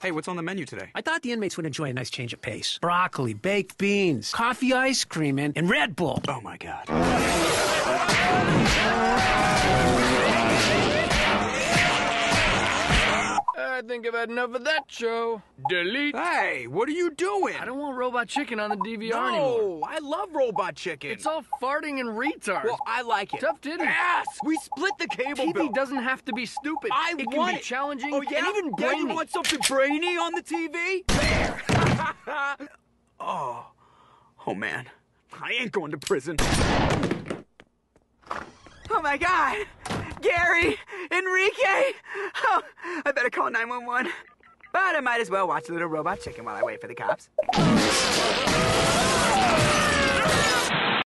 Hey, what's on the menu today? I thought the inmates would enjoy a nice change of pace. Broccoli, baked beans, coffee ice cream, and Red Bull. Oh, my God. I think I've had enough of that show. Delete. Hey, what are you doing? I don't want Robot Chicken on the DVR anymore. No, I love Robot Chicken. It's all farting and retards. Well, I like it. Tough titty. Yes, we split the cable bill. TV doesn't have to be stupid. It can be challenging oh, yeah? and even Yeah, brainy. you want something brainy on the TV? There. Oh, man. I ain't going to prison. Oh, my God. Gary! Enrique! Oh, I better call 911. But I might as well watch Little Robot Chicken while I wait for the cops.